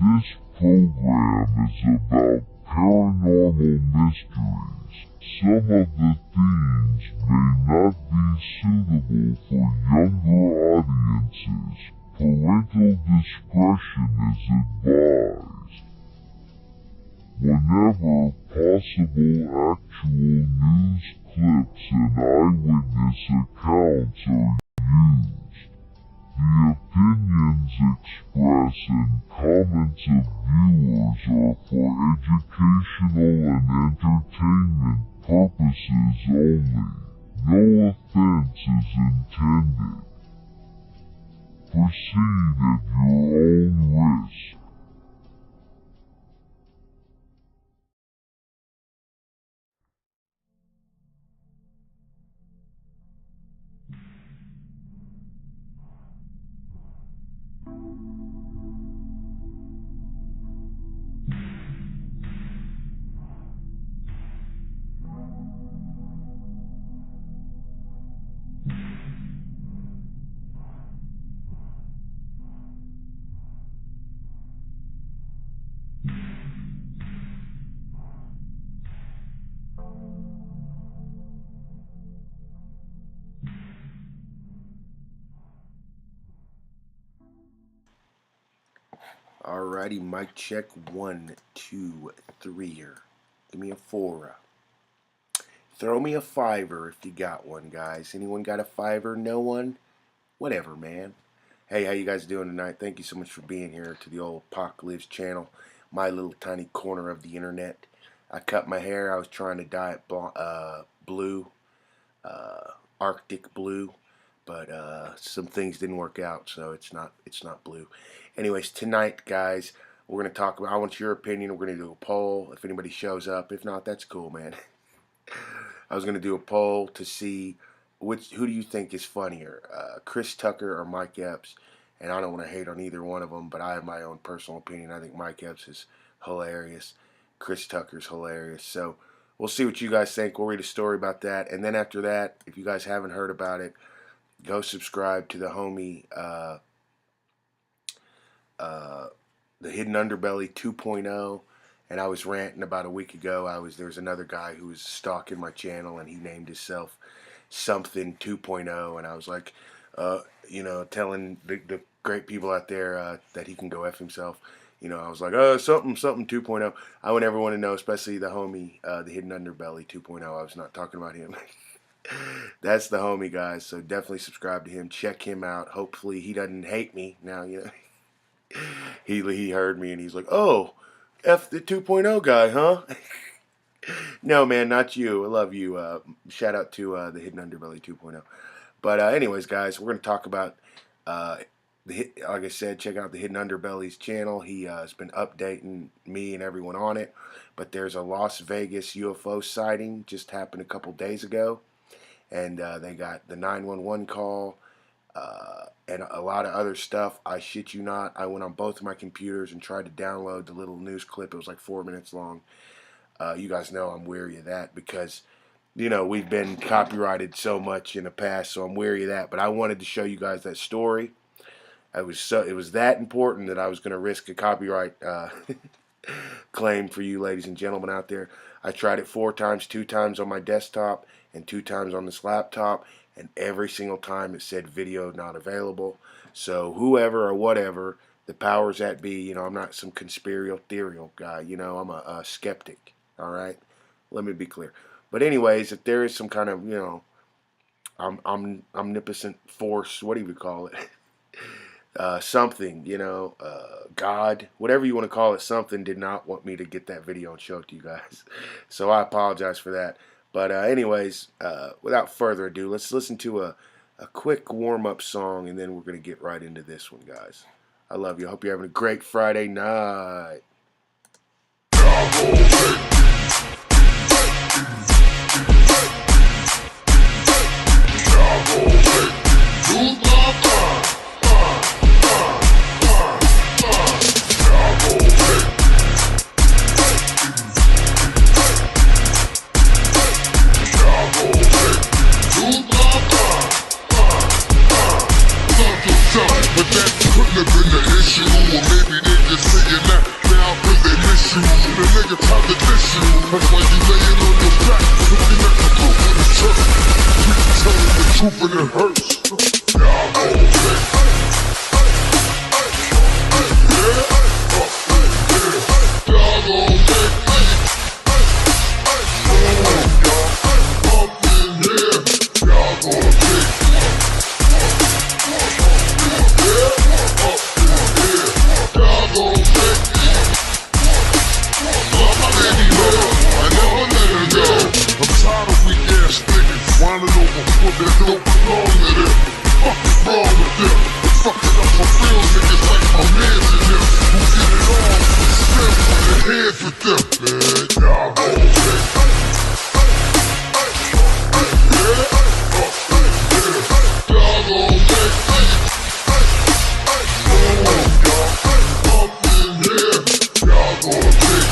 This program is about paranormal mysteries. Some of the themes may not be suitable for younger audiences. Parental discretion is advised. Whenever possible, actual news clips and eyewitness accounts are used. The opinions expressed and comments of viewers are for educational and entertainment purposes only. No offense is intended. Proceed at your own risk. Alrighty, mic check 1, 2, 3. Give me a 4. Throw me a 5 if you got one, guys. Anyone got a 5? No one? Whatever, man. Hey, how you guys doing tonight? Thank you so much for being here to the old PacLives channel, my little tiny corner of the internet. I cut my hair. I was trying to dye it blue, Arctic blue, but some things didn't work out, so it's not blue. Anyways, tonight, guys, we're gonna talk about. I want your opinion. We're gonna do a poll. If anybody shows up, if not, that's cool, man. I was gonna do a poll to see who do you think is funnier, Chris Tucker or Mike Epps? And I don't want to hate on either one of them, but I have my own personal opinion. I think Mike Epps is hilarious. Chris Tucker's hilarious. So we'll see what you guys think. We'll read a story about that, and then after that, if you guys haven't heard about it, go subscribe to the homie, the Hidden Underbelly 2.0. And I was ranting about a week ago. There was another guy who was stalking my channel, and he named himself something 2.0, and I was like, telling the great people out there that he can go F himself. I was like, something 2.0. I want everyone to know, especially the homie, the Hidden Underbelly 2.0. I was not talking about him. That's the homie, guys. So definitely subscribe to him. Check him out. Hopefully he doesn't hate me now. He heard me and he's like, oh, F the 2.0 guy, huh? No, man, not you. I love you. Shout out to the Hidden Underbelly 2.0. But anyways, guys, we're going to talk about, like I said, check out the Hidden Underbelly's channel. He has been updating me and everyone on it. But there's a Las Vegas UFO sighting just happened a couple days ago. And they got the 911 call and a lot of other stuff. I shit you not. I went on both of my computers and tried to download the little news clip. It was like 4 minutes long. You guys know I'm weary of that because, we've been copyrighted so much in the past, so I'm weary of that. But I wanted to show you guys that story. It was that important that I was going to risk a copyright claim for you ladies and gentlemen out there. I tried it 4 times, 2 times on my desktop and 2 times on this laptop, and every single time it said video not available. So whoever or whatever, the powers that be, I'm not some conspiratorial guy, I'm a skeptic, all right? Let me be clear. But anyways, if there is some kind of, omnipotent force, what do you call it? Something, God, whatever you want to call it, something did not want me to get that video and show it to you guys. So I apologize for that. But anyways, without further ado, let's listen to a quick warm-up song, and then we're going to get right into this one, guys. I love you. I hope you're having a great Friday night. But that couldn't have been the issue, or maybe they just saying that you, and a nigga tried to diss you. That's why you laying on your back, looking at the proof of the truth. People telling the truth and it hurts. Y'all gon' make y'all gon' make up in here. Y'all gon' take y'all gon' make I never let her go. I'm tired of weak ass niggas whining over foot that don't belong to them. Fuck is wrong with them? I'm fucking up for real niggas like my mans and them who get it on and spin on their heads with them. Man, y'all gon' make y'all gon' make up in here. Y'all gon' take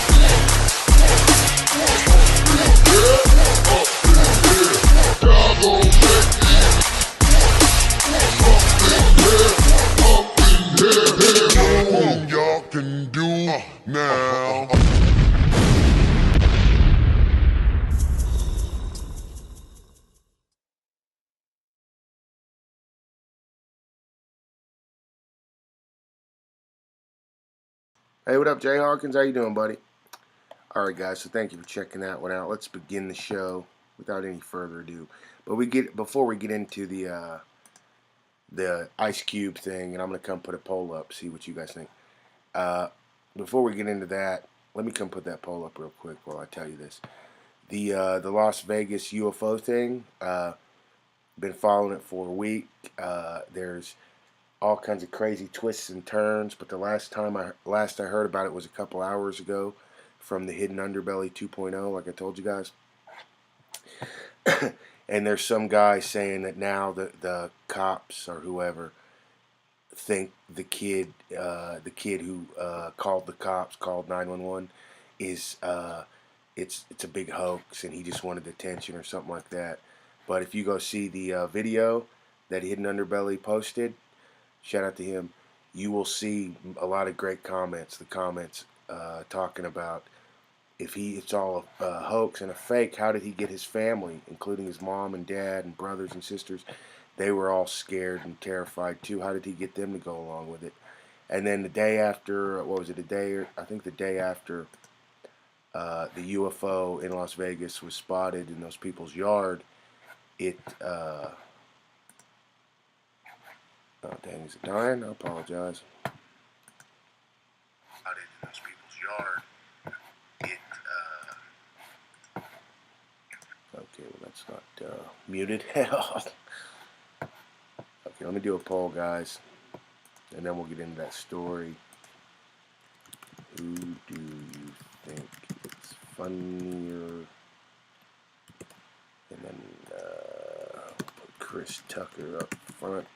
y'all can do now. Hey, what up, Jay Hawkins? How you doing, buddy? Alright, guys, so thank you for checking that one out. Let's begin the show without any further ado. But before we get into the Ice Cube thing, and I'm going to come put a poll up, see what you guys think. Before we get into that, let me come put that poll up real quick while I tell you this. The Las Vegas UFO thing, been following it for a week. There's all kinds of crazy twists and turns, but the last I heard about it was a couple hours ago from the Hidden Underbelly 2.0, like I told you guys. And there's some guy saying that now the cops or whoever think the kid who called the cops, called 911, is it's a big hoax and he just wanted attention or something like that. But if you go see the video that Hidden Underbelly posted, shout out to him, you will see a lot of great comments. The comments talking about if it's all a hoax and a fake, how did he get his family, including his mom and dad and brothers and sisters? They were all scared and terrified too. How did he get them to go along with it? And then the day after, what was it? I think the day after the UFO in Las Vegas was spotted in those people's yard, it. Oh dang, is it dying? I apologize. Spotted in those people's yard. Okay, well that's not muted. Hell. Okay, let me do a poll, guys, and then we'll get into that story. Who do you think is funnier? And then put Chris Tucker up front.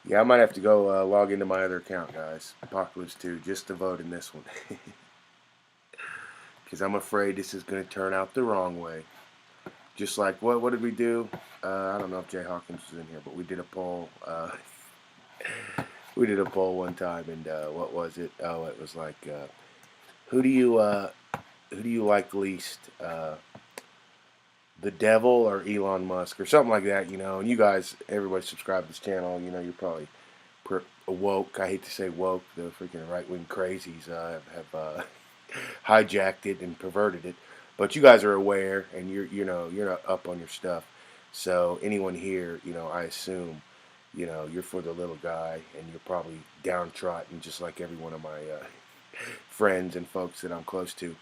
Yeah, I might have to go log into my other account, guys. PacLives 2, just to vote in this one. Because I'm afraid this is going to turn out the wrong way. Just like, what did we do? I don't know if Jay Hawkins was in here, but we did a poll. We did a poll one time, and what was it? Oh, it was like, who do you like least? The devil or Elon Musk or something like that, you know? And you guys, everybody subscribe to this channel, you know, you're probably woke. I hate to say woke. The freaking right-wing crazies have hijacked it and perverted it. But you guys are aware, and you're not up on your stuff. So anyone here, you know, I assume, you know, you're for the little guy, and you're probably downtrodden, just like every one of my friends and folks that I'm close to.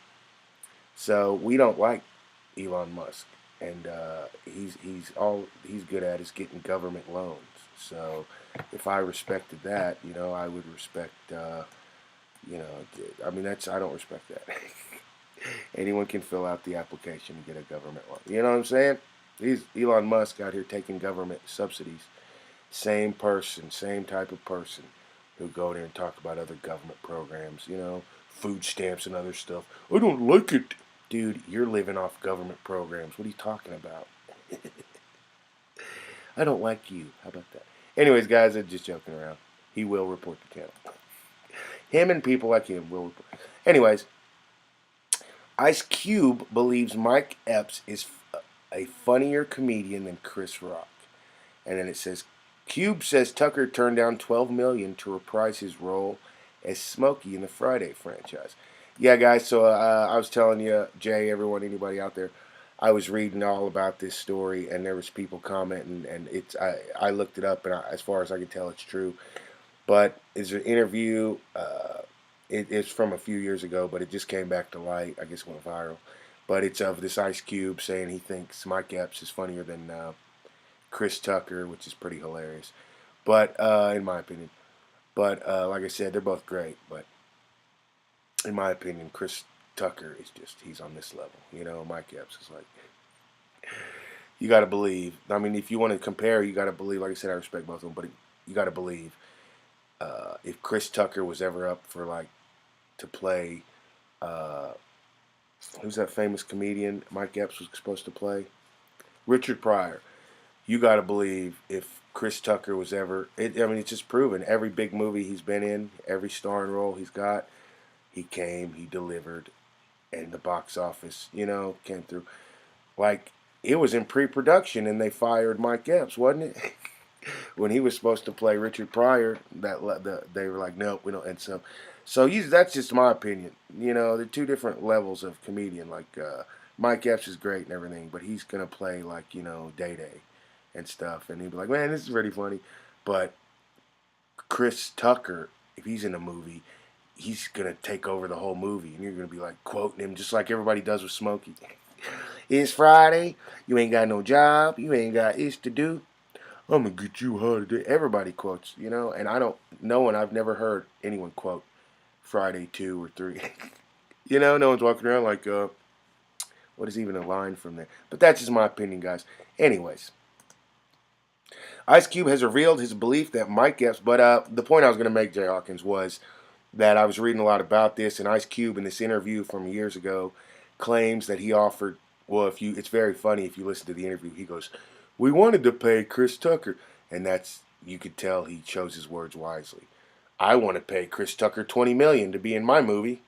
So we don't like Elon Musk, and he's good at is getting government loans. So if I respected that, you know, I would respect. You know, I mean, I don't respect that. Anyone can fill out the application and get a government loan. You know what I'm saying? He's Elon Musk out here taking government subsidies. Same person, same type of person who go there and talk about other government programs, you know, food stamps and other stuff. I don't like it. Dude, you're living off government programs. What are you talking about? I don't like you. How about that? Anyways, guys, I'm just joking around. He will report the channel. Him and people like him will. Anyways, Ice Cube believes Mike Epps is a funnier comedian than Chris Rock. And then it says, Cube says Tucker turned down $12 million to reprise his role as Smokey in the Friday franchise. Yeah, guys. So I was telling you, Jay, everyone, anybody out there, I was reading all about this story, and there was people commenting, and I looked it up, and as far as I can tell, it's true. But it's an interview. It's from a few years ago, but it just came back to light. I guess it went viral. But it's of this Ice Cube saying he thinks Mike Epps is funnier than Chris Tucker, which is pretty hilarious. But in my opinion, but like I said, they're both great. But in my opinion, Chris Tucker is he's on this level. You know, Mike Epps is like, you got to believe. I mean, if you want to compare, you got to believe. Like I said, I respect both of them, but you got to believe if Chris Tucker was ever up for like to play, who's that famous comedian Mike Epps was supposed to play? Richard Pryor. You got to believe if Chris Tucker was ever, I mean, it's just proven. Every big movie he's been in, every starring role he's got, he came, he delivered, and the box office, you know, came through. Like, it was in pre-production, and they fired Mike Epps, wasn't it? When he was supposed to play Richard Pryor, they were like, nope, we don't. And that's just my opinion. You know, the two different levels of comedian. Like, Mike Epps is great and everything, but he's gonna play like, you know, Day Day and stuff, and he'd be like, man, this is really funny. But Chris Tucker, if he's in a movie, he's gonna take over the whole movie, and you're gonna be like quoting him just like everybody does with Smokey. It's Friday, you ain't got no job, you ain't got ish to do. I'm gonna get you hard today. Everybody quotes, you know, and I've never heard anyone quote Friday 2 or 3. You know, no one's walking around like, what is even a line from there? But that's just my opinion, guys. Anyways, Ice Cube has revealed his belief that Mike Epps, but the point I was going to make, Jay Hawkins, was that I was reading a lot about this, and Ice Cube in this interview from years ago claims that he offered, well, it's very funny if you listen to the interview, he goes, we wanted to pay Chris Tucker, and you could tell he chose his words wisely. I want to pay Chris Tucker $20 million to be in my movie.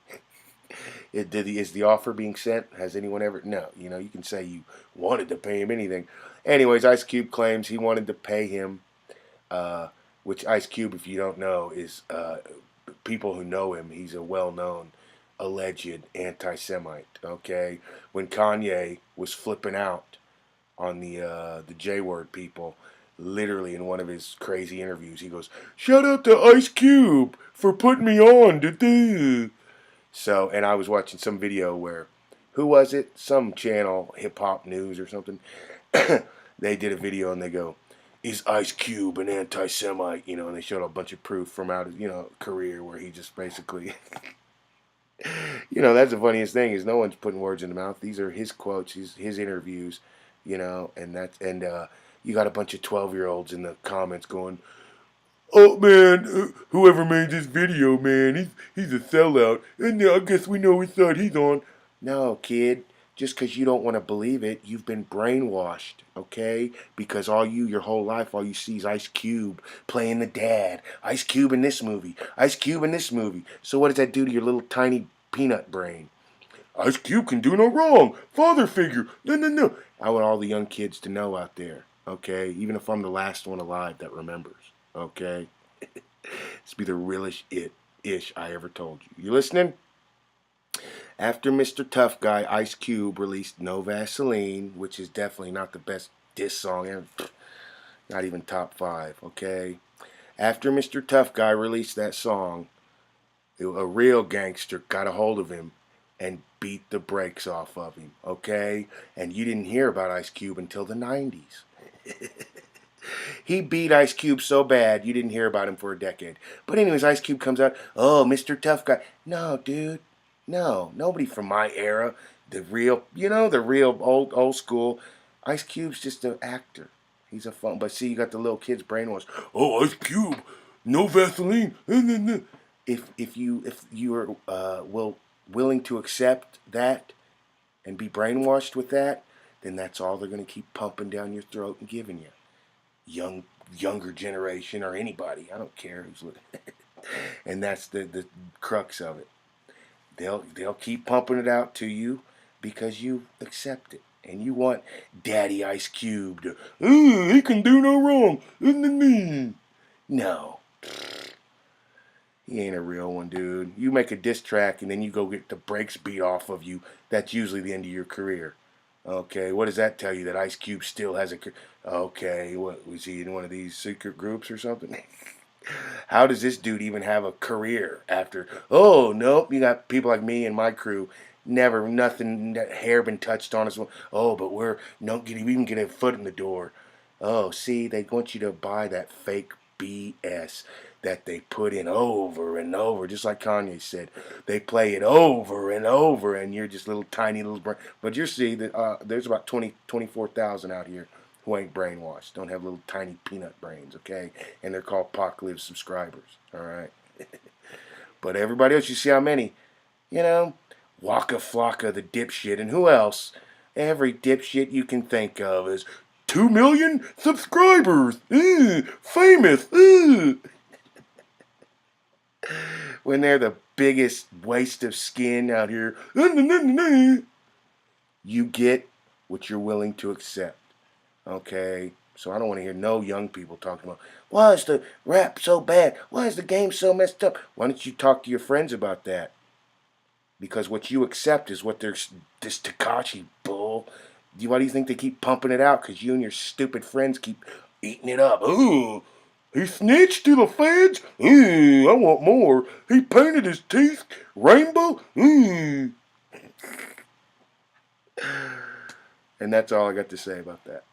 Is the offer being sent? Has anyone ever? No. You know, you can say you wanted to pay him anything. Anyways, Ice Cube claims he wanted to pay him, which Ice Cube, if you don't know, is people who know him, he's a well-known, alleged anti-Semite. Okay, when Kanye was flipping out on the J-word people, literally in one of his crazy interviews, he goes, "Shout out to Ice Cube for putting me on to do." So, and I was watching some video where, who was it? Some channel, Hip Hop News or something. They did a video and they go, "Is Ice Cube an anti-Semite?" You know, and they showed a bunch of proof from out his, career where he just basically, that's the funniest thing is no one's putting words in the mouth. These are his quotes, his interviews, and you got a bunch of 12-year-olds in the comments going, "Oh man, whoever made this video, man, he's a sellout, and I guess we know which side he's on." No, kid, just because you don't want to believe it, you've been brainwashed, okay? Because your whole life, all you see is Ice Cube playing the dad. Ice Cube in this movie. Ice Cube in this movie. So what does that do to your little tiny peanut brain? Ice Cube can do no wrong. Father figure. No. I want all the young kids to know out there, okay? Even if I'm the last one alive that remembers. Okay, this be the realest ish I ever told you. You listening? After Mr. Tough Guy, Ice Cube released No Vaseline, which is definitely not the best diss song ever. Not even top 5. Okay. After Mr. Tough Guy released that song, a real gangster got a hold of him and beat the brakes off of him. Okay, and you didn't hear about Ice Cube until the 90s. He beat Ice Cube so bad, you didn't hear about him for a decade. But anyways, Ice Cube comes out, "Oh, Mr. Tough Guy." No, dude. No. Nobody from my era. The real old school. Ice Cube's just an actor. He's a fun. But see, you got the little kids brainwashed. "Oh, Ice Cube, no Vaseline." If you are willing to accept that and be brainwashed with that, then that's all they're going to keep pumping down your throat and giving you. Younger generation or anybody, I don't care who's looking. And that's the crux of it. They'll keep pumping it out to you because you accept it. And you want Daddy Ice Cube to, he can do no wrong. No. He ain't a real one, dude. You make a diss track and then you go get the brakes beat off of you. That's usually the end of your career. Okay, what does that tell you? That Ice Cube still has a... Okay, what, was he in one of these secret groups or something? How does this dude even have a career after? Oh, nope, you got people like me and my crew. Never, nothing, that hair been touched on us. Oh, but don't even get a foot in the door. Oh, see, they want you to buy that fake BS that they put in over and over, just like Kanye said. They play it over and over, and you're just little tiny little brain. But you see that there's about 24,000 out here who ain't brainwashed, don't have little tiny peanut brains, okay? And they're called PacLives subscribers, all right? But everybody else, you see how many? Waka Flocka, the dipshit, and who else? Every dipshit you can think of is 2 million subscribers, famous, when they're the biggest waste of skin out here. You get what you're willing to accept. Okay, so I don't want to hear no young people talking about, why is the rap so bad? Why is the game so messed up? Why don't you talk to your friends about that? Because what you accept is what there's this Takashi bull. Why do you think they keep pumping it out? Because you and your stupid friends keep eating it up. Ooh, he snitched to the feds? Ooh, I want more. He painted his teeth rainbow? Ooh. And that's all I got to say about that.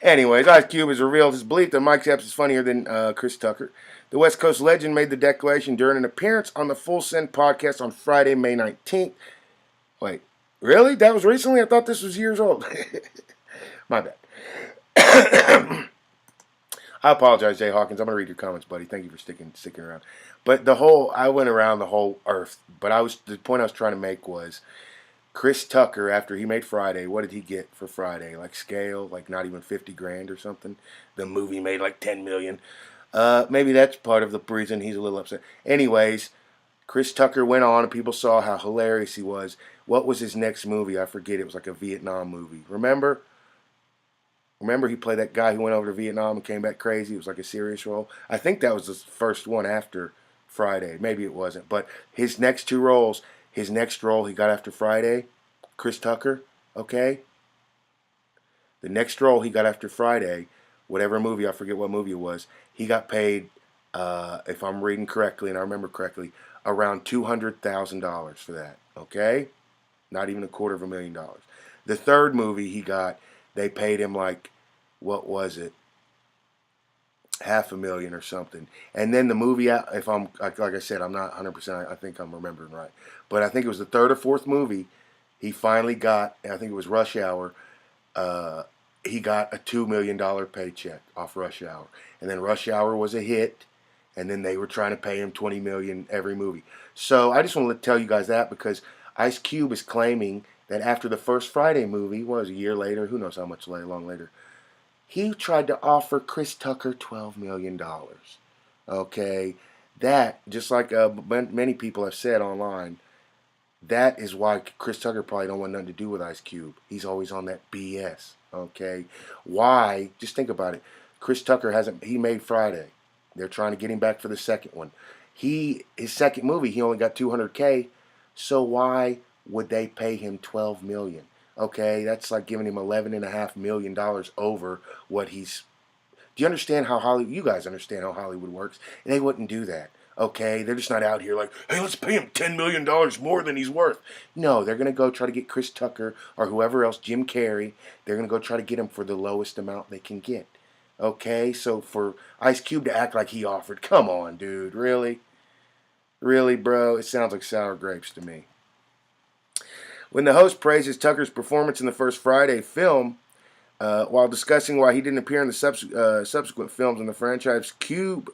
Anyways, Ice Cube has revealed his belief that Mike Epps is funnier than Chris Tucker. The West Coast legend made the declaration during an appearance on the Full Send podcast on Friday, May 19th. Wait, really? That was recently? I thought this was years old. My bad. I apologize, Jay Hawkins. I'm going to read your comments, buddy. Thank you for sticking around. But I went around the whole earth. But the point I was trying to make was, Chris Tucker, after he made Friday, what did he get for Friday? Like scale, like not even 50 grand or something. The movie made like 10 million. Maybe that's part of the reason he's a little upset. Anyways, Chris Tucker went on and people saw how hilarious he was. What was his next movie? I forget. It was like a Vietnam movie. Remember he played that guy who went over to Vietnam and came back crazy. It was like a serious role. I think that was the first one after Friday. Maybe it wasn't. But his next role he got after Friday, Chris Tucker, okay? The next role he got after Friday, whatever movie, I forget what movie it was, he got paid, if I'm reading correctly and I remember correctly, around $200,000 for that, okay? Not even $250,000. The third movie he got, they paid him like, what was it? $500,000 or something. And then the movie, if I'm, like I said, I'm not 100%, I think I'm remembering right. But I think it was the third or fourth movie, he finally got, I think it was Rush Hour, he got a $2 million paycheck off Rush Hour. And then Rush Hour was a hit, and then they were trying to pay him $20 million every movie. So I just want to tell you guys that because Ice Cube is claiming that after the first Friday movie, what was it, a year later, who knows how much long later, he tried to offer Chris Tucker $12 million. Okay, that, just like many people have said online, that is why Chris Tucker probably don't want nothing to do with Ice Cube. He's always on that BS. Okay, why? Just think about it. Chris Tucker he made Friday. They're trying to get him back for the second one. His second movie, he only got $200K. So why would they pay him $12 million? Okay, that's like giving him $11.5 million over what he's... Do you understand how Hollywood... You guys understand how Hollywood works. They wouldn't do that. Okay, they're just not out here like, hey, let's pay him $10 million more than he's worth. No, they're going to go try to get Chris Tucker or whoever else, Jim Carrey, they're going to go try to get him for the lowest amount they can get. Okay, so for Ice Cube to act like he offered, come on, dude, really? Really, bro? It sounds like sour grapes to me. When the host praises Tucker's performance in the first Friday film, while discussing why he didn't appear in the subsequent films in the franchise, Cube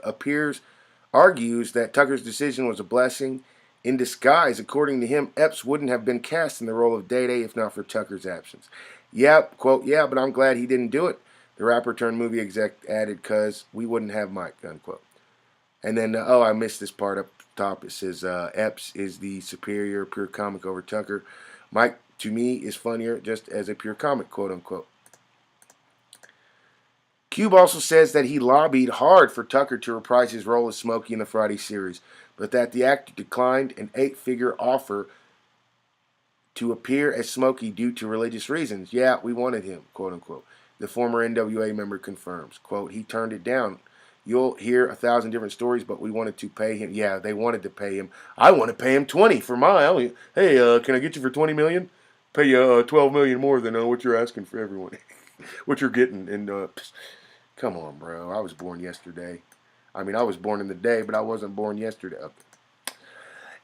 argues that Tucker's decision was a blessing in disguise. According to him, Epps wouldn't have been cast in the role of Day-Day if not for Tucker's absence. Yep, quote, yeah, but I'm glad he didn't do it. The rapper turned movie exec added, cuz we wouldn't have Mike, unquote. And then, oh, I missed this part up top. It says Epps is the superior pure comic over Tucker. Mike, to me, is funnier just as a pure comic, quote unquote. Cube also says that he lobbied hard for Tucker to reprise his role as Smokey in the Friday series, but that the actor declined an 8-figure offer to appear as Smokey due to religious reasons. Yeah, we wanted him, quote unquote. The former NWA member confirms, quote, he turned it down. You'll hear 1,000 different stories, but we wanted to pay him. Yeah, they wanted to pay him. I want to pay him 20 for mine. Hey, can I get you for 20 million? Pay you 12 million more than what you're asking for everyone. What you're getting. And come on, bro. I was born yesterday. I mean, I was born in the day, but I wasn't born yesterday. Okay.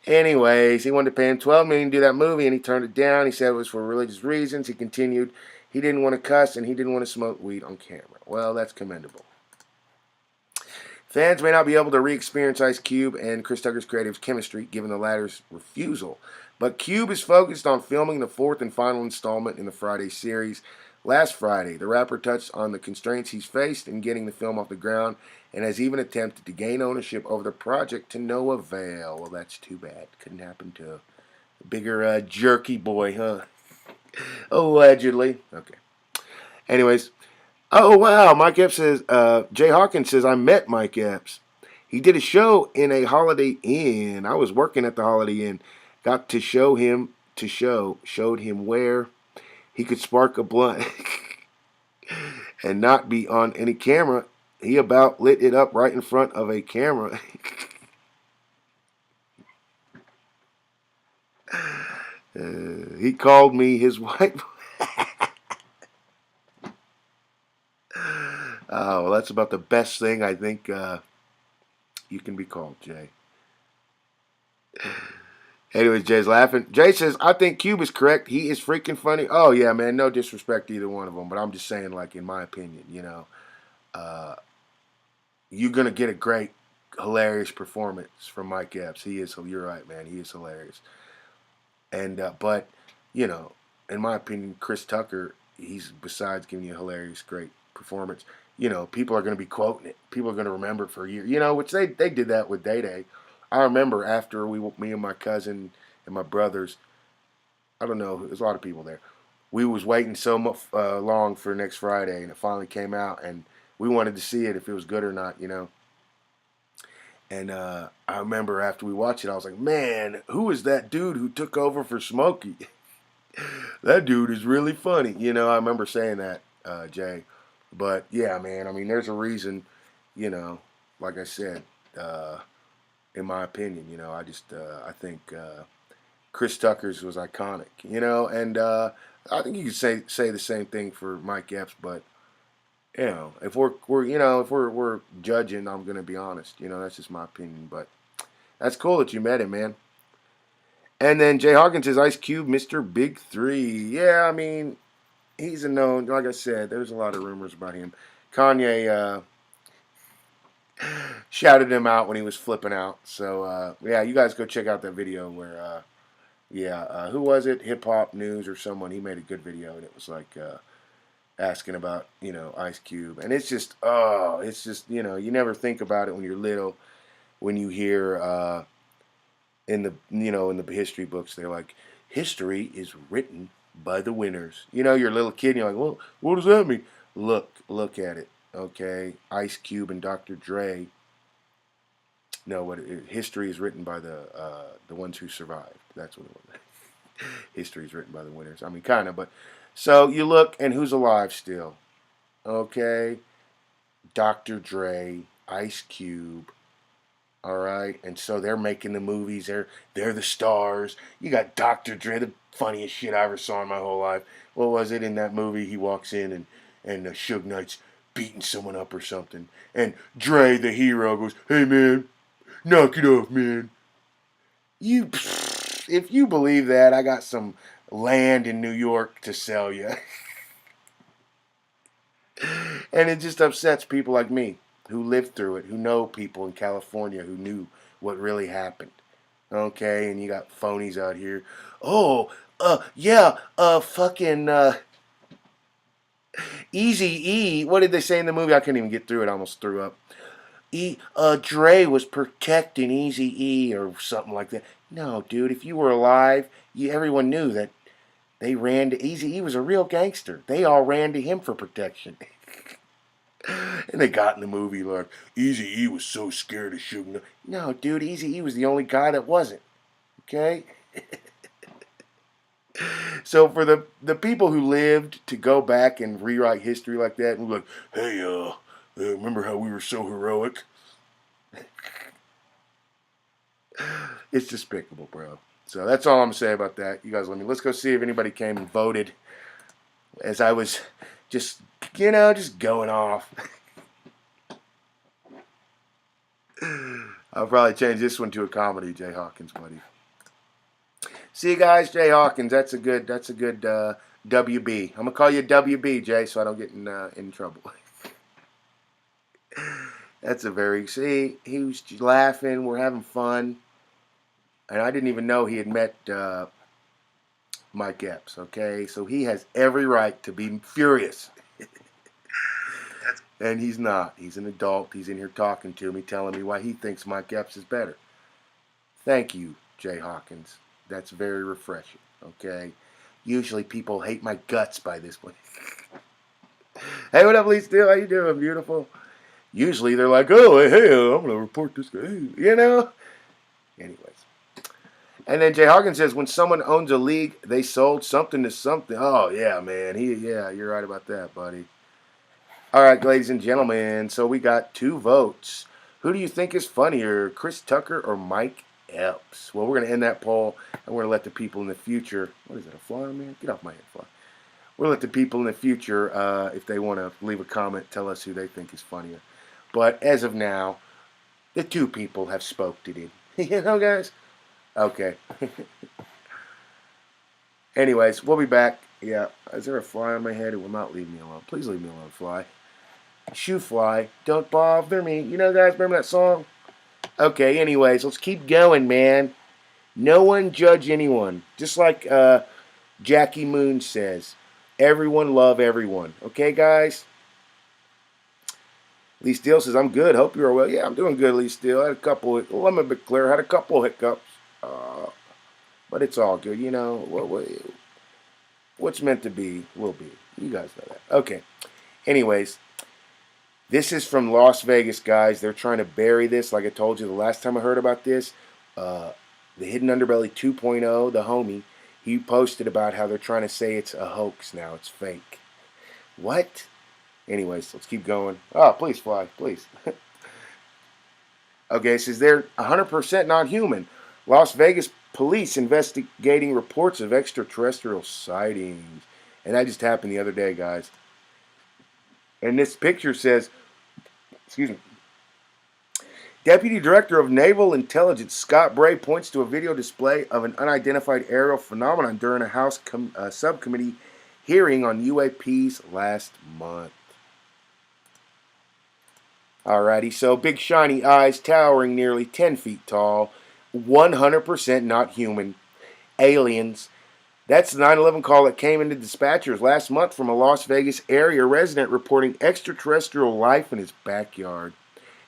Anyways, he wanted to pay him $12 million to do that movie, and he turned it down. He said it was for religious reasons. He continued, he didn't want to cuss, and he didn't want to smoke weed on camera. Well, that's commendable. Fans may not be able to re-experience Ice Cube and Chris Tucker's creative chemistry, given the latter's refusal. But Cube is focused on filming the 4th and final installment in the Friday series. Last Friday, the rapper touched on the constraints he's faced in getting the film off the ground, and has even attempted to gain ownership over the project to no avail. Well, that's too bad. Couldn't happen to a bigger jerky boy, huh? Allegedly. Okay. Anyways. Oh, wow. Mike Epps says, Jay Hawkins says, I met Mike Epps. He did a show in a Holiday Inn. I was working at the Holiday Inn. Got to showed him where he could spark a blunt and not be on any camera. He about lit it up right in front of a camera. He called me his wife. Oh, well, that's about the best thing I think you can be called, Jay. Anyways, Jay's laughing. Jay says, I think Cube is correct. He is freaking funny. Oh, yeah, man. No disrespect to either one of them. But I'm just saying, like, in my opinion, you're going to get a great, hilarious performance from Mike Epps. You're right, man. He is hilarious. And, but, in my opinion, Chris Tucker, he's, besides giving you a hilarious, great performance, people are going to be quoting it. People are going to remember it for a year. Which they did that with Day Day. I remember after me and my cousin and my brothers, I don't know, there's a lot of people there. We was waiting so much long for next Friday, and it finally came out, and we wanted to see it if it was good or not, And I remember after we watched it, I was like, man, who is that dude who took over for Smokey? That dude is really funny. I remember saying that, Jay. But, yeah, man, I mean, there's a reason, like I said, in my opinion, I think Chris Tucker's was iconic, and I think you could say the same thing for Mike Epps, but, if we're judging, I'm going to be honest, that's just my opinion, but that's cool that you met him, man. And then Jay Hawkins says, Ice Cube, Mr. Big 3. Yeah, I mean, he's a known, like I said, there's a lot of rumors about him. Kanye shouted him out when he was flipping out. So, yeah, you guys go check out that video where, who was it? Hip Hop News or someone. He made a good video, and it was like asking about, Ice Cube. And it's just, you never think about it when you're little, when you hear in the history books, they're like, history is written by the winners. You're a little kid and you're like, well, what does that mean? Look at it, okay? Ice Cube and Dr. Dre. No, history is written by the ones who survived. That's what it was. History is written by the winners. I mean, kind of, but so you look and who's alive still? Okay, Dr. Dre, Ice Cube. All right, and so they're making the movies. They're the stars. You got Dr. Dre, the funniest shit I ever saw in my whole life. What was it in that movie? He walks in and Suge Knight's beating someone up or something, and Dre, the hero, goes, "Hey man, knock it off, man." If you believe that, I got some land in New York to sell you. And it just upsets people like me, who lived through it, who know people in California who knew what really happened. Okay, and you got phonies out here. Oh, fucking Easy E. What did they say in the movie? I couldn't even get through it. I almost threw up. Dre was protecting Eazy-E or something like that. No, dude, if you were alive, everyone knew that they ran to Eazy-E was a real gangster. They all ran to him for protection. And they got in the movie like, Eazy-E was so scared of shooting. No, dude, Eazy-E was the only guy that wasn't. Okay? So for the people who lived to go back and rewrite history like that and be like, hey, remember how we were so heroic? It's despicable, bro. So that's all I'm going to say about that. You guys let's go see if anybody came and voted as I was just going off. I'll probably change this one to a comedy, Jay Hawkins, buddy. See you guys, Jay Hawkins. That's a good WB. I'm gonna call you WB, Jay, so I don't get in trouble. That's a very he was laughing. We're having fun, and I didn't even know he had met Mike Epps. Okay, so he has every right to be furious. And he's not. He's an adult. He's in here talking to me, telling me why he thinks Mike Epps is better. Thank you, Jay Hawkins. That's very refreshing, okay? Usually people hate my guts by this point. Hey, what up, Lee Steele? How you doing, beautiful? Usually they're like, oh, hey, I'm going to report this guy, you know? Anyways. And then Jay Hawkins says, when someone owns a league, they sold something to something. Oh, yeah, man. Yeah, you're right about that, buddy. All right, ladies and gentlemen, so we got 2 votes. Who do you think is funnier, Chris Tucker or Mike Epps? Well, we're going to end that poll, and we're going to let the people in the future... What is it, a fly, man? Get off my head, fly. We're going to let the people in the future, if they want to leave a comment, tell us who they think is funnier. But as of now, the 2 people have spoken it. You know, guys? Okay. Anyways, we'll be back. Yeah, is there a fly on my head? It will not leave me alone. Please leave me alone, fly. Shoe fly, don't bother me. You know, guys, remember that song? Okay, anyways, let's keep going, man. No one judge anyone. Just like Jackie Moon says, everyone love everyone. Okay, guys? Lee Steele says, I'm good. Hope you're well. Yeah, I'm doing good, Lee Steele. I had a couple, let me be clear, had a couple hiccups. But it's all good. You know, what's meant to be will be. You guys know that. Okay. Anyways, this is from Las Vegas, guys. They're trying to bury this. Like I told you the last time I heard about this, the Hidden Underbelly 2.0, the homie, he posted about how they're trying to say it's a hoax now. It's fake. What? Anyways, let's keep going. Oh, please, fly. Please. Okay, it says they're 100% not human. Las Vegas police investigating reports of extraterrestrial sightings. And that just happened the other day, guys. And this picture says, excuse me, Deputy Director of Naval Intelligence Scott Bray points to a video display of an unidentified aerial phenomenon during a House subcommittee hearing on UAPs last month. Alrighty, so big shiny eyes towering nearly 10 feet tall, 100% not human, aliens. That's the 9/11 call that came into dispatchers last month from a Las Vegas area resident reporting extraterrestrial life in his backyard.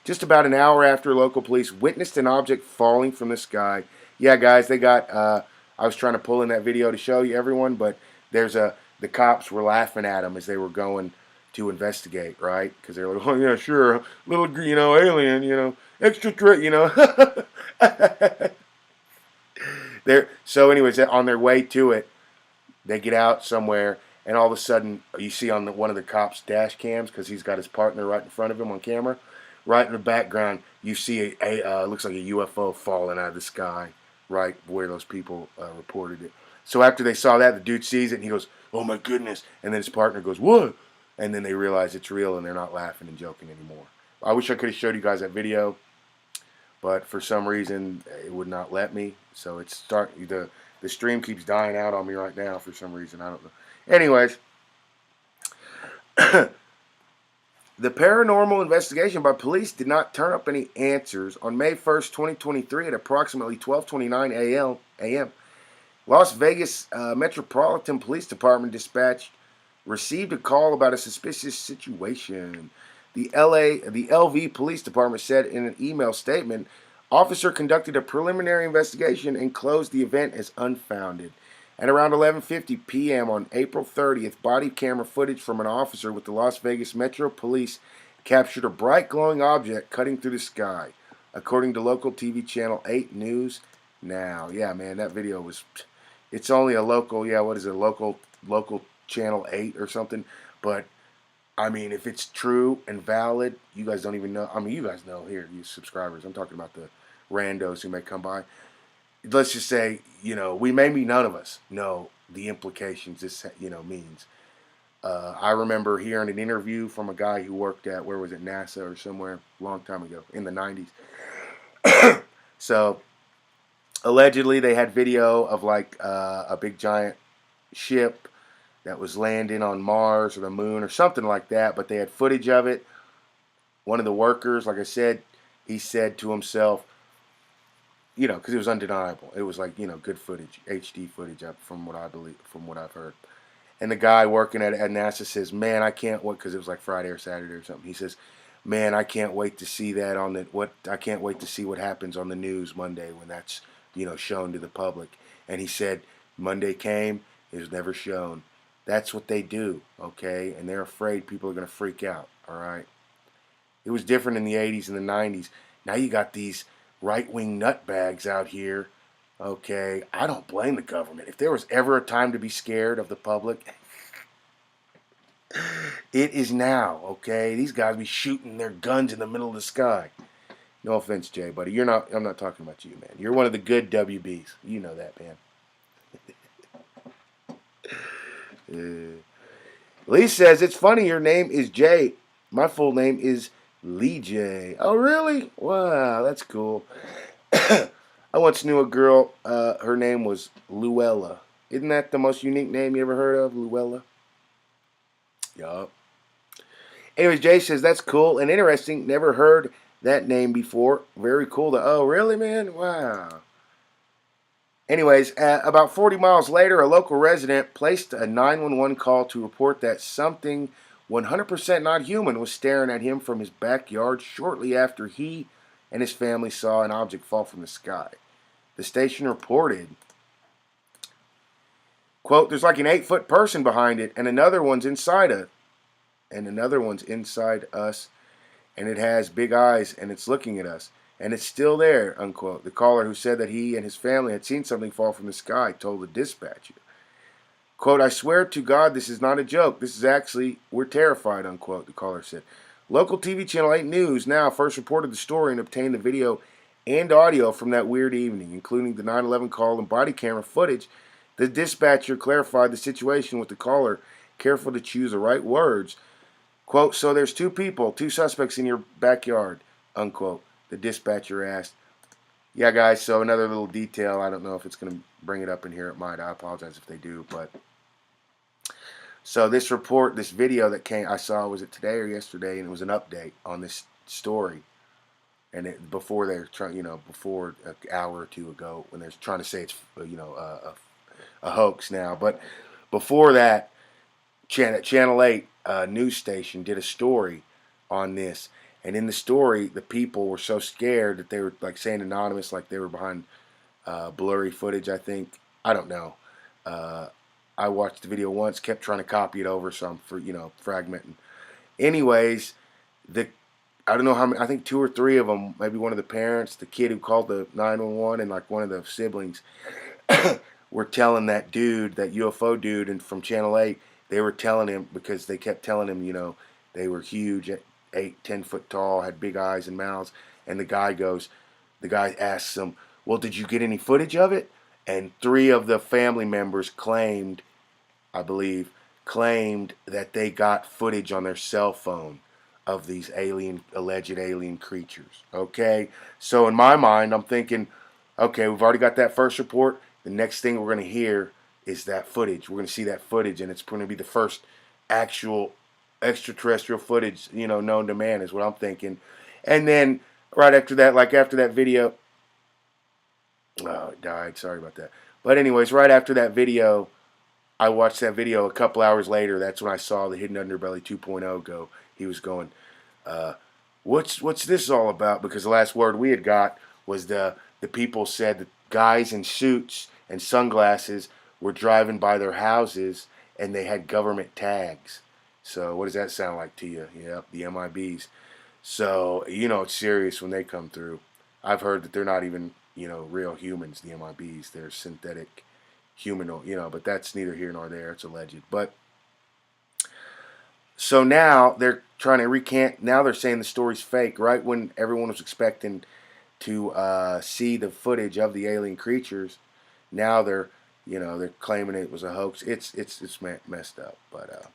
Just about an hour after local police witnessed an object falling from the sky. Yeah, guys, they got, I was trying to pull in that video to show you everyone, but the cops were laughing at them as they were going to investigate, right? Because they're like, oh, yeah, sure, little, alien, extraterrestrial, So anyways, on their way to it, they get out somewhere, and all of a sudden, you see on one of the cops' dash cams, because he's got his partner right in front of him on camera, right in the background, you see looks like a UFO falling out of the sky, right where those people reported it. So after they saw that, the dude sees it, and he goes, oh my goodness, and then his partner goes, what? And then they realize it's real, and they're not laughing and joking anymore. I wish I could have showed you guys that video, but for some reason, it would not let me. So the stream keeps dying out on me right now for some reason. I don't know. Anyways, the paranormal investigation by police did not turn up any answers. On May 1st, 2023, at approximately 12:29 a.m., Las Vegas Metropolitan Police Department dispatch received a call about a suspicious situation. The LV Police Department said in an email statement, officer conducted a preliminary investigation and closed the event as unfounded. At around 11:50 p.m. on April 30th, body camera footage from an officer with the Las Vegas Metro Police captured a bright glowing object cutting through the sky, according to local TV channel 8 News Now. Yeah, man, that video was, it's only a local, yeah, what is it, local channel 8 or something, but I mean, if it's true and valid, you guys don't even know. I mean, you guys know here, you subscribers. I'm talking about the randos who may come by. Let's just say, we maybe none of us know the implications this, means. I remember hearing an interview from a guy who worked at, where was it, NASA or somewhere, a long time ago, in the 90s. So, allegedly, they had video of like a big giant ship that was landing on Mars or the moon or something like that, but they had footage of it. One of the workers, like I said, he said to himself, because it was undeniable. It was like, good footage, HD footage, from what I believe, from what I've heard. And the guy working at NASA says, man, I can't wait, because it was like Friday or Saturday or something. He says, man, I can't wait to see that I can't wait to see what happens on the news Monday when that's, shown to the public. And he said, Monday came, it was never shown. That's what they do, okay? And they're afraid people are going to freak out, all right? It was different in the 80s and the 90s. Now you got these right-wing nutbags out here, okay? I don't blame the government. If there was ever a time to be scared of the public, it is now, okay? These guys be shooting their guns in the middle of the sky. No offense, Jay, buddy. I'm not talking about you, man. You're one of the good WBs. You know that, man. Lee says, it's funny your name is Jay. My full name is Lee J. Oh, really? Wow, that's cool. I once knew a girl, her name was Luella. Isn't that the most unique name you ever heard of, Luella? Yup. Anyways, Jay says, that's cool and interesting. Never heard that name before. Very cool. Oh, really, man? Wow. Anyways, about 40 miles later, a local resident placed a 911 call to report that something 100% not human was staring at him from his backyard shortly after he and his family saw an object fall from the sky. The station reported, quote, there's like an 8-foot person behind it, and another one's inside us, and it has big eyes, and it's looking at us. And it's still there, unquote. The caller, who said that he and his family had seen something fall from the sky, told the dispatcher, quote, I swear to God this is not a joke. This is actually, we're terrified, unquote, the caller said. Local TV channel 8 News Now first reported the story and obtained the video and audio from that weird evening, including the 911 call and body camera footage. The dispatcher clarified the situation with the caller, careful to choose the right words. Quote, so there's two suspects in your backyard, unquote. The dispatcher asked. Yeah, guys, so another little detail. I don't know if it's going to bring it up in here. It might. I apologize if they do. But so this video that I saw, was it today or yesterday? And it was an update on this story. And before they're trying, before an hour or two ago, when they're trying to say it's, a hoax now. But before that, Channel 8 news station did a story on this. And in the story, the people were so scared that they were like saying anonymous, like they were behind blurry footage, I think. I don't know. I watched the video once, kept trying to copy it over, so I'm fragmenting. Anyways, I don't know how many, I think 2 or 3 of them, maybe one of the parents, the kid who called the 911, and like one of the siblings were telling that dude, that UFO dude and from Channel 8, they were telling him, because they kept telling him, they were huge, 8-10 foot tall, had big eyes and mouths, and the guy asks him, well, did you get any footage of it? And 3 of the family members claimed that they got footage on their cell phone of these alleged alien creatures. Okay, so in my mind, I'm thinking, okay, we've already got that first report. The next thing we're going to hear is that footage. We're going to see that footage, and it's going to be the first actual extraterrestrial footage, known to man, is what I'm thinking. And then right after that, like after that video, oh, it died. Sorry about that. But anyways, right after that video, I watched that video a couple hours later. That's when I saw the Hidden Underbelly 2.0 go. He was going, What's this all about? Because the last word we had got was the people said that guys in suits and sunglasses were driving by their houses and they had government tags. So what does that sound like to you? Yep, the MIBs. So it's serious when they come through. I've heard that they're not even real humans. The MIBs, they're synthetic humanoid. But that's neither here nor there. It's alleged. But so now they're trying to recant. Now they're saying the story's fake. Right when everyone was expecting to see the footage of the alien creatures, now they're claiming it was a hoax. It's messed up. But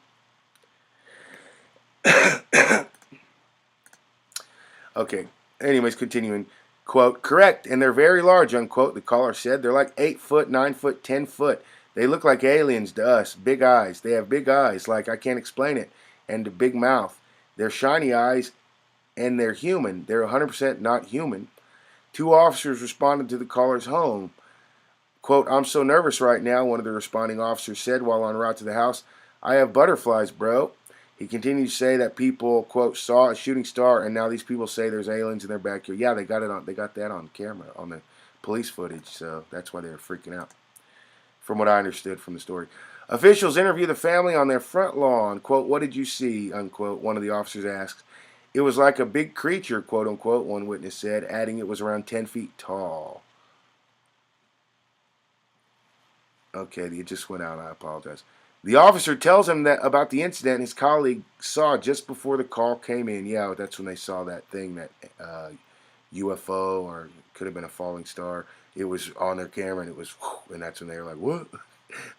okay. Anyways, continuing. Quote, correct, and they're very large, unquote, the caller said. They're like 8 foot, 9 foot, 10 foot. They look like aliens to us. Big eyes. They have big eyes, like I can't explain it. And a big mouth. They're shiny eyes, and they're human. They're 100% not human. 2 officers responded to the caller's home. Quote, I'm so nervous right now, one of the responding officers said while en route to the house. I have butterflies, bro. He continued to say that people, quote, saw a shooting star, and now these people say there's aliens in their backyard. Yeah, they got that on camera, on the police footage, so that's why they were freaking out, from what I understood from the story. Officials interview the family on their front lawn. Quote, what did you see, unquote, one of the officers asked. It was like a big creature, quote, unquote, one witness said, adding it was around 10 feet tall. Okay, it just went out. I apologize. The officer tells him that about the incident his colleague saw just before the call came in. Yeah, that's when they saw that thing, that UFO, or it could have been a falling star. It was on their camera, and it was, and that's when they were like, what?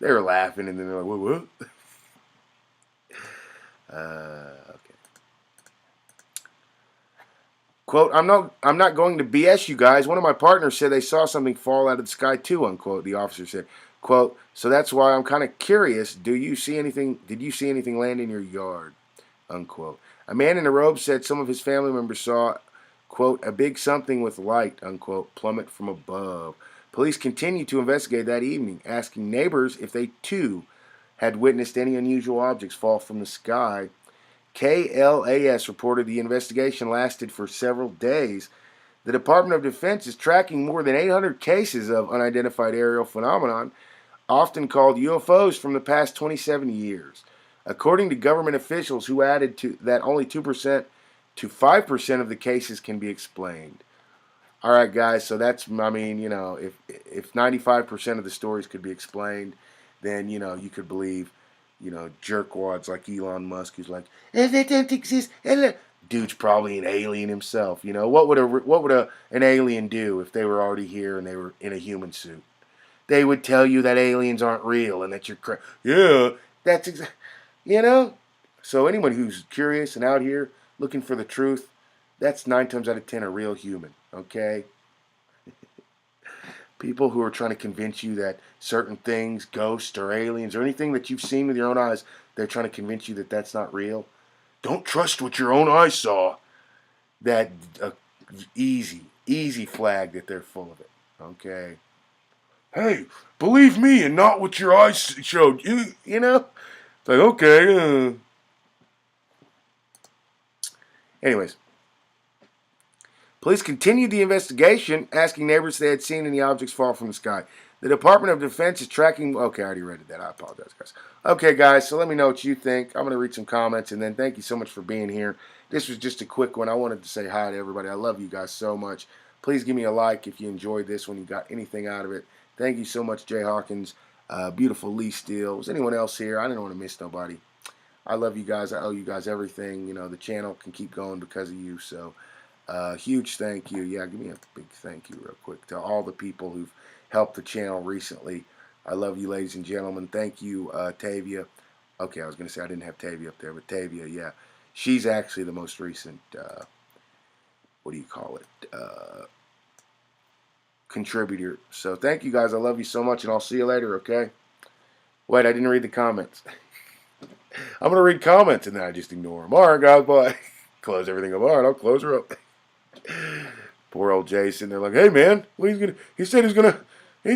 They were laughing, and then they're like, what? Okay. Quote, I'm not going to BS you guys. One of my partners said they saw something fall out of the sky too, unquote, the officer said. Quote, so that's why I'm kind of curious. Did you see anything land in your yard? Unquote. A man in a robe said some of his family members saw, quote, a big something with light, unquote, plummet from above. Police continued to investigate that evening, asking neighbors if they too had witnessed any unusual objects fall from the sky. KLAS reported the investigation lasted for several days. The Department of Defense is tracking more than 800 cases of unidentified aerial phenomenon, often called UFOs, from the past 27 years. According to government officials who added to that only 2% to 5% of the cases can be explained. All right, guys, so that's, if 95% of the stories could be explained, then, you could believe, jerkwads like Elon Musk, who's like, if it didn't exist, dude's probably an alien himself. What would an alien do if they were already here and they were in a human suit? They would tell you that aliens aren't real and that you're yeah, that's So anyone who's curious and out here looking for the truth, that's 9 times out of 10 a real human. Okay. People who are trying to convince you that certain things, ghosts or aliens or anything that you've seen with your own eyes, they're trying to convince you that that's not real. Don't trust what your own eyes saw. That easy flag that they're full of it. Okay. Hey, believe me and not what your eyes showed you. It's like, okay. Anyways. Police continued the investigation, asking neighbors if they had seen any objects fall from the sky. The Department of Defense is tracking... Okay, I already read that. I apologize, guys. Okay, guys, so let me know what you think. I'm going to read some comments, and then thank you so much for being here. This was just a quick one. I wanted to say hi to everybody. I love you guys so much. Please give me a like if you enjoyed this one, you got anything out of it. Thank you so much, Jay Hawkins. Beautiful Lee Steele. Was anyone else here? I didn't want to miss nobody. I love you guys. I owe you guys everything. The channel can keep going because of you, so... huge thank you. Yeah, give me a big thank you real quick to all the people who've helped the channel recently. I love you, ladies and gentlemen. Thank you, Tavia. Okay, I was going to say I didn't have Tavia up there, but Tavia, yeah. She's actually the most recent, what do you call it, contributor. So thank you, guys. I love you so much, and I'll see you later, okay? Wait, I didn't read the comments. I'm going to read comments, and then I just ignore them. All right, guys, bye. Close everything up. All right, I'll close her up. Poor old Jason. They're like, hey, man, he said he's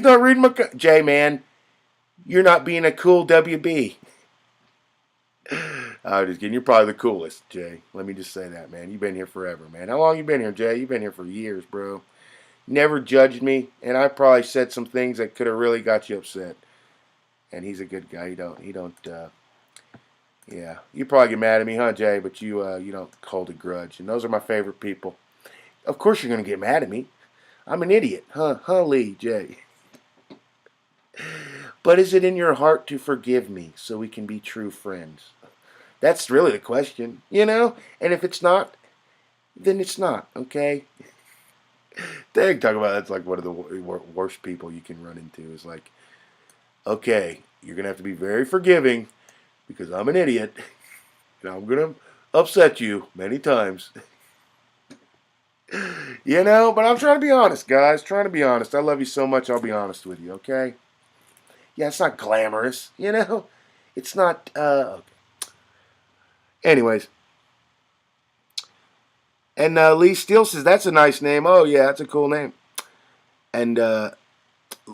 not reading my... Jay, man, you're not being a cool WB. I'm just kidding. You're probably the coolest, Jay. Let me just say that, man. You've been here forever, man. How long you been here, Jay? You've been here for years, bro. Never judged me, and I probably said some things that could have really got you upset. And he's a good guy. Yeah. You probably get mad at me, huh, Jay? But you don't hold a grudge. And those are my favorite people. Of course you're gonna get mad at me. I'm an idiot, huh, Lee, Jay. But is it in your heart to forgive me so we can be true friends? That's really the question, you know? And if it's not, then it's not, okay? Dang, talk about that's like one of the worst people you can run into is like, okay, you're going to have to be very forgiving because I'm an idiot and I'm going to upset you many times. You know, but I'm trying to be honest, guys. Trying to be honest. I love you so much, I'll be honest with you, okay? Yeah, it's not glamorous, you know? It's not, okay. Anyways. And Lee Steele says, that's a nice name. Oh, yeah, that's a cool name. And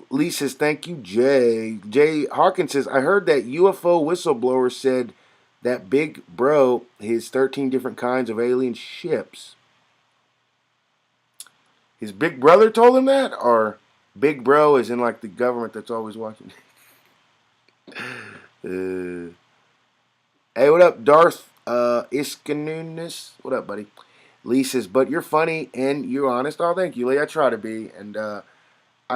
Lee says, thank you, Jay. Jay Hawkins says, I heard that UFO whistleblower said that Big Bro has 13 different kinds of alien ships. His big brother told him that? Or Big Bro is in like the government that's always watching? Hey, what up, Darth Iskanunis? What up, buddy? Lee says, but you're funny and you're honest. Oh, thank you, Lee. I try to be. And I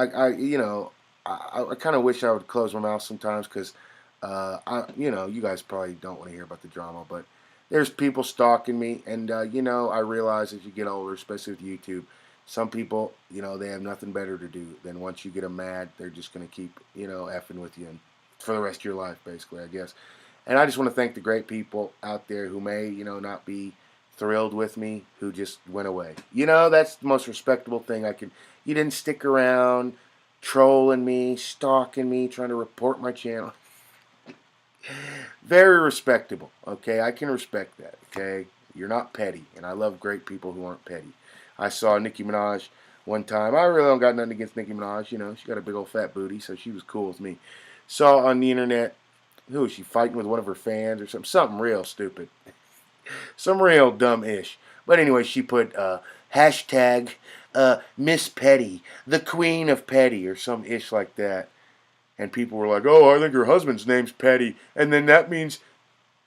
kind of wish I would close my mouth sometimes because, you guys probably don't want to hear about the drama, but there's people stalking me. And, I realize as you get older, especially with YouTube, some people, they have nothing better to do than once you get them mad, they're just going to keep, effing with you and for the rest of your life, basically, I guess. And I just want to thank the great people out there who may, not be thrilled with me, who just went away. That's the most respectable thing I can. You didn't stick around trolling me, stalking me, trying to report my channel. Very respectable, okay? I can respect that, okay? You're not petty, and I love great people who aren't petty. I saw Nicki Minaj one time. I really don't got nothing against Nicki Minaj, she got a big old fat booty, so she was cool with me. Saw on the internet, who was she fighting with one of her fans or something? Something real stupid. Some real dumb-ish. But anyway, she put hashtag Miss Petty, the Queen of Petty, or some ish like that. And people were like, oh, I think her husband's name's Petty. And then that means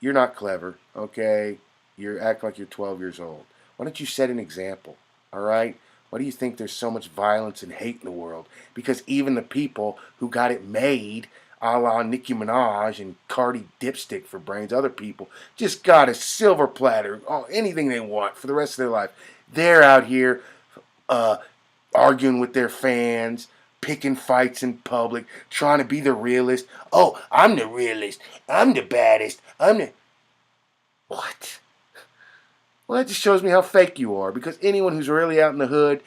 you're not clever, okay? You act like you're 12 years old. Why don't you set an example, all right? Why do you think there's so much violence and hate in the world? Because even the people who got it made, a la Nicki Minaj and Cardi Dipstick for Brains, other people, just got a silver platter, anything they want for the rest of their life. They're out here arguing with their fans, picking fights in public, trying to be the realist. Oh, I'm the realist. I'm the baddest. What? Well, that just shows me how fake you are. Because anyone who's really out in the hood,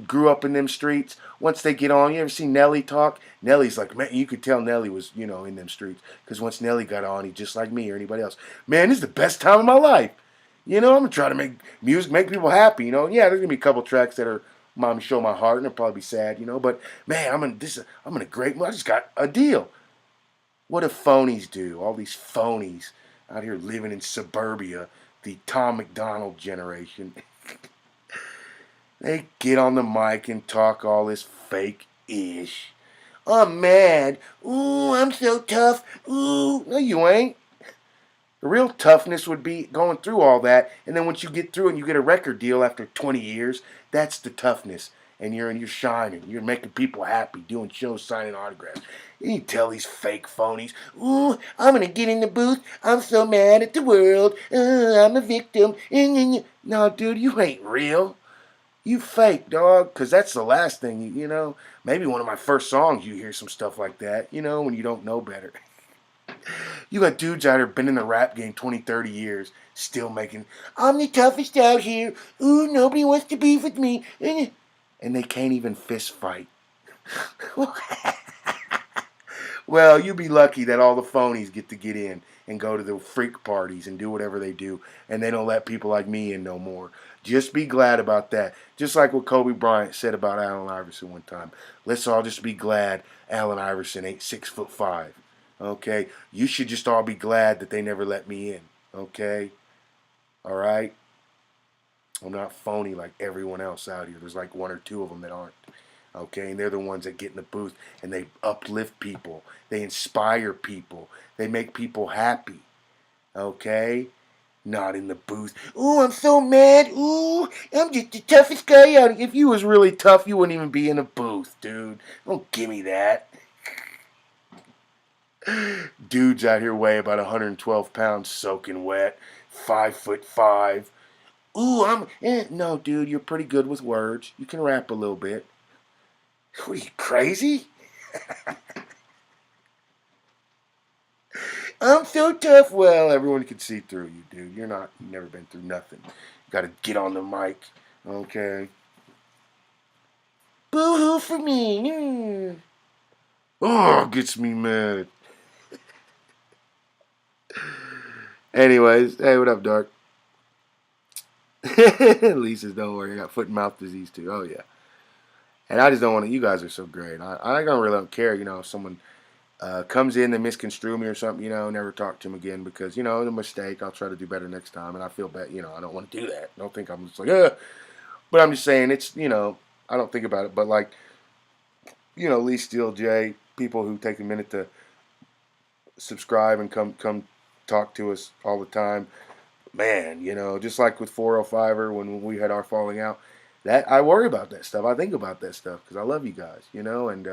grew up in them streets, once they get on, you ever see Nelly talk? Nelly's like, man, you could tell Nelly was, in them streets. Because once Nelly got on, he's just like me or anybody else. Man, this is the best time of my life. I'm going to try to make music, make people happy, Yeah, there's going to be a couple tracks that are Mommy Show My Heart, and they'll probably be sad, But, man, I'm in a great mood. I just got a deal. What do phonies do? All these phonies out here living in suburbia, the Tom McDonald generation. They get on the mic and talk all this fake-ish. I'm mad. Ooh, I'm so tough. Ooh. No, you ain't. The real toughness would be going through all that, and then once you get through and you get a record deal after 20 years, that's the toughness. And you're shining. You're making people happy, doing shows, signing autographs. You tell these fake phonies, ooh, I'm going to get in the booth. I'm so mad at the world. I'm a victim. No, dude, you ain't real. You fake, dog, because that's the last thing, Maybe one of my first songs you hear some stuff like that, when you don't know better. You got dudes out here been in the rap game 20, 30 years, still making, I'm the toughest out here. Ooh, nobody wants to beef with me. And they can't even fist fight. Well, you be lucky that all the phonies get to get in and go to the freak parties and do whatever they do, and they don't let people like me in no more. Just be glad about that. Just like what Kobe Bryant said about Allen Iverson one time. Let's all just be glad Allen Iverson ain't 6'5". Okay? You should just all be glad that they never let me in. Okay? All right? I'm not phony like everyone else out here. There's like one or two of them that aren't. Okay? And they're the ones that get in the booth and they uplift people. They inspire people. They make people happy. Okay? Not in the booth. Ooh, I'm so mad. Ooh, I'm just the toughest guy out. If you was really tough, you wouldn't even be in a booth, dude. Don't give me that. Dudes out here weigh about 112 pounds, soaking wet, 5'5". Ooh, no, dude. You're pretty good with words. You can rap a little bit. What are you, crazy? I'm so tough. Well, everyone can see through you, dude. You've never been through nothing. You gotta get on the mic, okay? Boo-hoo for me. Oh, gets me mad. Anyways, hey, what up, Dark? Lisa's, don't worry. I got foot and mouth disease, too. Oh, yeah. And I just don't want to. You guys are so great. I don't really don't care, if someone comes in and misconstrue me or something, never talk to them again because, it's a mistake. I'll try to do better next time. And I feel bad, I don't want to do that. Don't think I'm just like, But I'm just saying it's, I don't think about it. But like, Lee Steele, Jay, people who take a minute to subscribe and come talk to us all the time. Man, just like with 405er when we had our falling out, that I worry about that stuff. I think about that stuff because I love you guys, and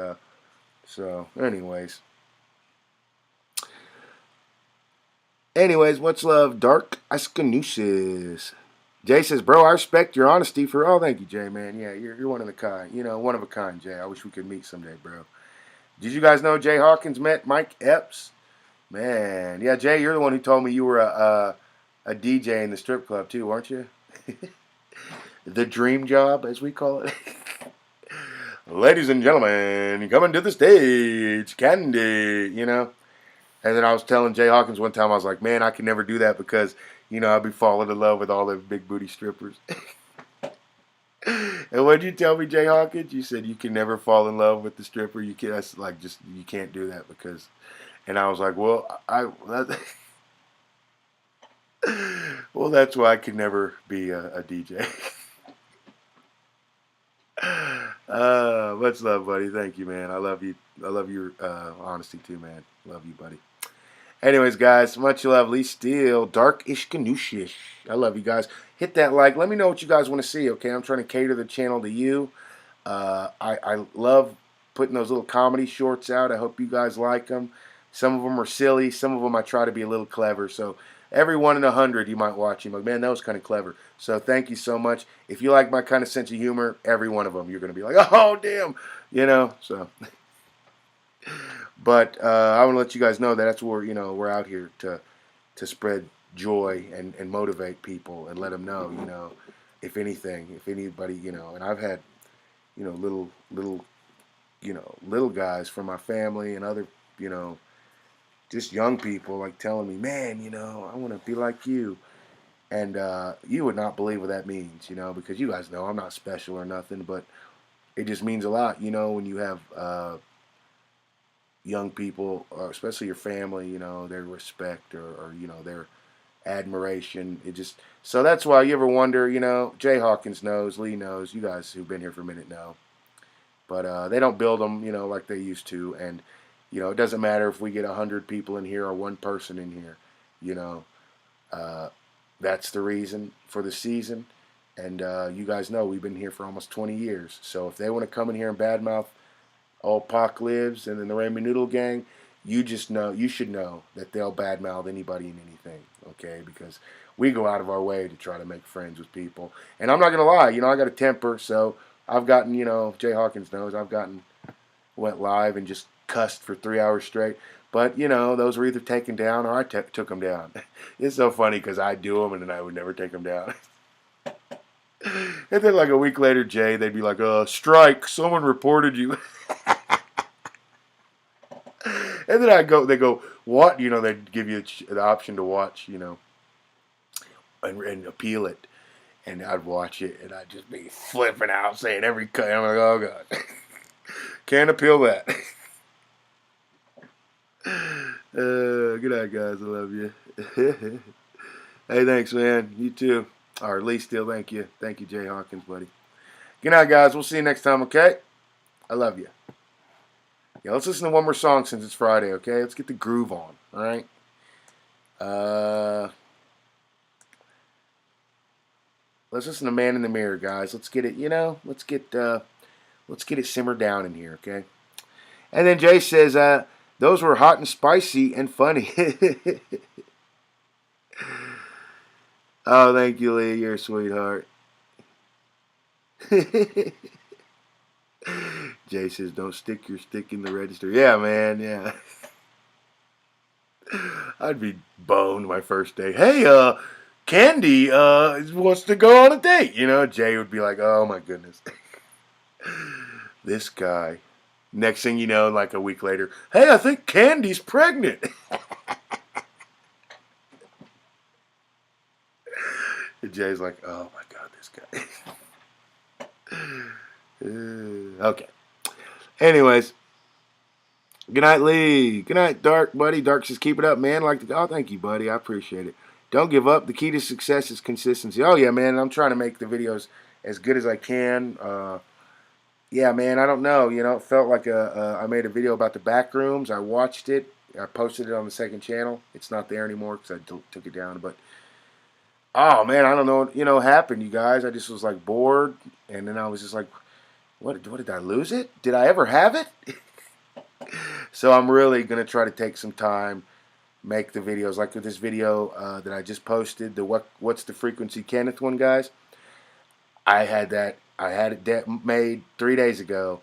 so anyways, what's love? Dark Ascanusis. Jay says, bro, I respect your honesty thank you, Jay, man. Yeah, you're one of a kind. One of a kind, Jay. I wish we could meet someday, bro. Did you guys know Jay Hawkins met Mike Epps? Man, yeah, Jay, you're the one who told me you were a DJ in the strip club too, weren't you? The dream job, as we call it. Ladies and gentlemen, coming to the stage, Candy, And then I was telling Jay Hawkins one time, I was like, man, I can never do that because, I'd be falling in love with all the big booty strippers. And what did you tell me, Jay Hawkins? You said you can never fall in love with the stripper. You can't, that's like just you can't do that because. And I was like, well, well, that's why I could never be a DJ. Much love, buddy. Thank you, man. I love you. I love your honesty too, man. Love you, buddy. Anyways, guys, much love. Lee Steele, Darkish Ganushish. I love you guys. Hit that like. Let me know what you guys want to see, okay? I'm trying to cater the channel to you. I love putting those little comedy shorts out. I hope you guys like them. Some of them are silly. Some of them I try to be a little clever. So every 1 in 100 you might watch him. Like, man, that was kind of clever. So thank you so much. If you like my kind of sense of humor, every one of them you're going to be like, oh, damn. So. But I want to let you guys know that that's where, we're out here to spread joy and motivate people and let them know, if anything, if anybody, and I've had, little, little guys from my family and other, just young people like telling me, man, I want to be like you. And you would not believe what that means, because you guys know I'm not special or nothing, but it just means a lot, when you have young people, or especially your family, their respect or their admiration. So that's why you ever wonder, Jay Hawkins knows, Lee knows, you guys who've been here for a minute know. But they don't build them, like they used to. And, it doesn't matter if we get 100 people in here or one person in here, that's the reason for the season. And you guys know we've been here for almost 20 years. So if they want to come in here and badmouth all PacLives and then the Raymond Noodle Gang, you should know that they'll badmouth anybody and anything, okay? Because we go out of our way to try to make friends with people. And I'm not going to lie, I got a temper, so I've gotten, Jay Hawkins knows, went live and just cussed for 3 hours straight. But, those were either taken down or I took them down. It's so funny because I do them and then I would never take them down. And then like a week later, Jay, they'd be like, strike, someone reported you. And then they go, what? They'd give you the option to watch, and appeal it. And I'd watch it, and I'd just be flipping out, saying every cut. I'm like, oh, God. Can't appeal that. Good night, guys. I love you. Hey, thanks, man. You too. Or Lee Steele, thank you. Thank you, Jay Hawkins, buddy. Good night, guys. We'll see you next time, okay? I love you. Yeah, let's listen to one more song since it's Friday, okay? Let's get the groove on, all right? Let's listen to Man in the Mirror, guys. Let's get it, let's get it simmered down in here, okay? And then Jay says, those were hot and spicy and funny. Oh, thank you, Lee. You're a sweetheart. Jay says, don't stick your stick in the register. Yeah, man, yeah. I'd be boned my first day. Hey, Candy wants to go on a date. Jay would be like, oh my goodness. This guy. Next thing you know, like a week later, hey, I think Candy's pregnant. And Jay's like, oh my God, this guy. Okay. Anyways. Good night, Lee. Good night, Dark, buddy. Dark says, keep it up, man. Oh, thank you, buddy. I appreciate it. Don't give up. The key to success is consistency. Oh, yeah, man. I'm trying to make the videos as good as I can. Yeah, man, I don't know. It felt like I made a video about the back rooms. I watched it. I posted it on the second channel. It's not there anymore because I took it down. But, oh, man, I don't know what happened, you guys. I just was, like, bored. And then I was just like, what did I lose it? Did I ever have it? So I'm really going to try to take some time, make the videos. Like with this video that I just posted, the What's the Frequency Kenneth one, guys. I had it made 3 days ago.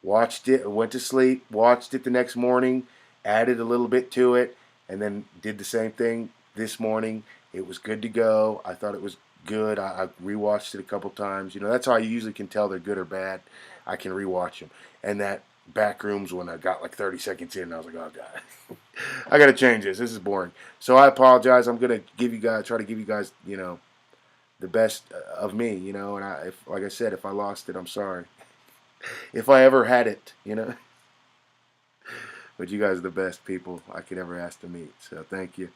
Watched it, went to sleep, watched it the next morning, added a little bit to it, and then did the same thing this morning. It was good to go. I thought it was good. I rewatched it a couple times. That's how you usually can tell they're good or bad. I can rewatch them. And that back rooms, when I got like 30 seconds in, I was like, oh God, I got to change this. This is boring. So I apologize. I'm going to try to give you guys, the best of me, and like I said, if I lost it, I'm sorry. If I ever had it, but you guys are the best people I could ever ask to meet. So thank you.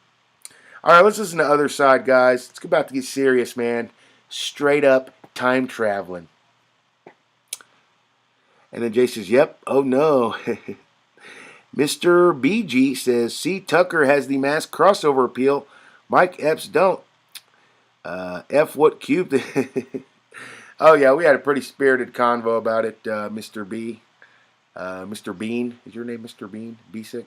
All right, let's listen to Other Side, guys. It's about to get serious, man. Straight up time traveling. And then Jay says, yep, oh no. Mr. BG says, see, Tucker has the mass crossover appeal. Mike Epps don't. F what cube? Oh, yeah, we had a pretty spirited convo about it, Mr. B. Mr. Bean. Is your name Mr. Bean? B6?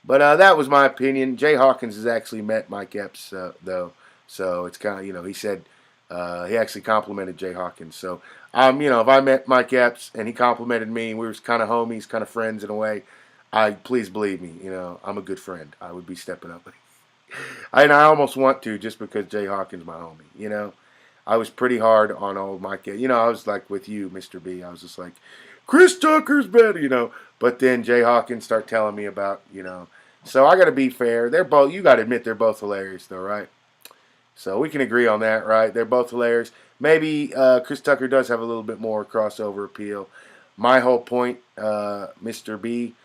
But that was my opinion. Jay Hawkins has actually met Mike Epps, though. So it's kind of, he said he actually complimented Jay Hawkins. So, if I met Mike Epps and he complimented me and we were kind of homies, kind of friends in a way, please believe me, I'm a good friend. I would be stepping up. And I almost want to, just because Jay Hawkins my homie, I was pretty hard on old Mike. I was like with you, Mr. B. I was just like, Chris Tucker's better, But then Jay Hawkins start telling me about, So I got to be fair. They're both. You got to admit they're both hilarious, though, right? So we can agree on that, right? They're both hilarious. Maybe Chris Tucker does have a little bit more crossover appeal. My whole point, Mr. B,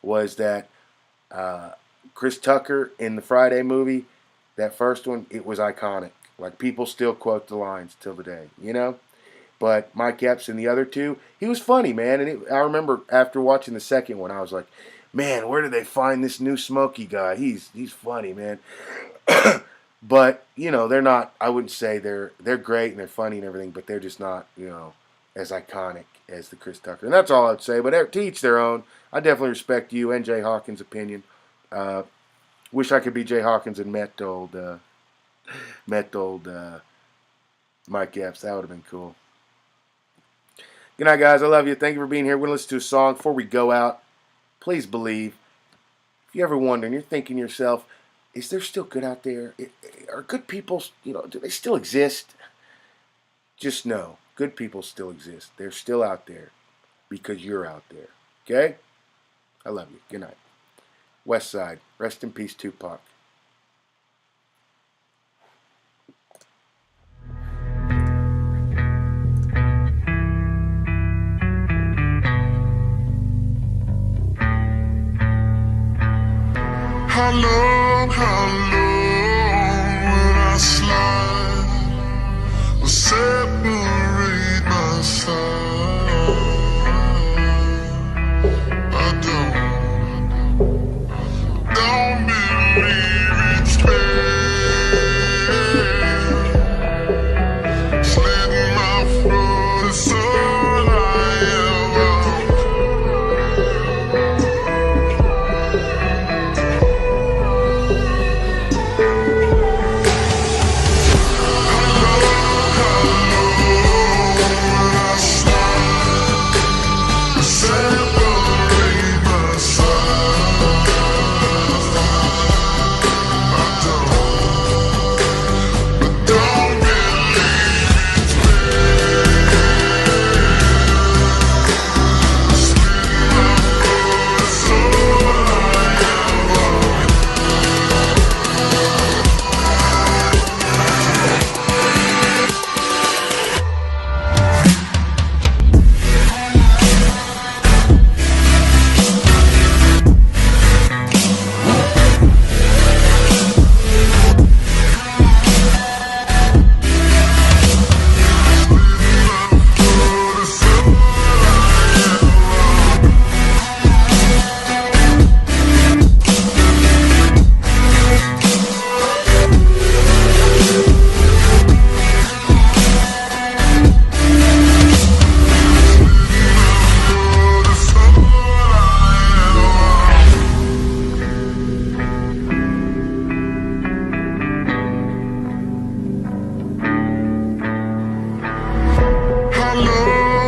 was that Chris Tucker in the Friday movie, that first one, it was iconic. Like, people still quote the lines till the day, But Mike Epps in the other two, he was funny, man. And I remember after watching the second one, I was like, man, where did they find this new Smokey guy? He's funny, man. But, they're not, I wouldn't say they're great and they're funny and everything, but they're just not, as iconic as the Chris Tucker. And that's all I'd say. But to each their own. I definitely respect you and Jay Hawkins' opinion. Wish I could be Jay Hawkins and met old Mike Epps. That would have been cool. Good night, guys. I love you. Thank you for being here. We're going to listen to a song before we go out. Please believe. If you ever wonder and you're thinking to yourself, is there still good out there? Are good people, do they still exist? Just know, good people still exist. They're still out there because you're out there. Okay? I love you. Good night. West Side. Rest in peace, Tupac. How long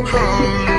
Come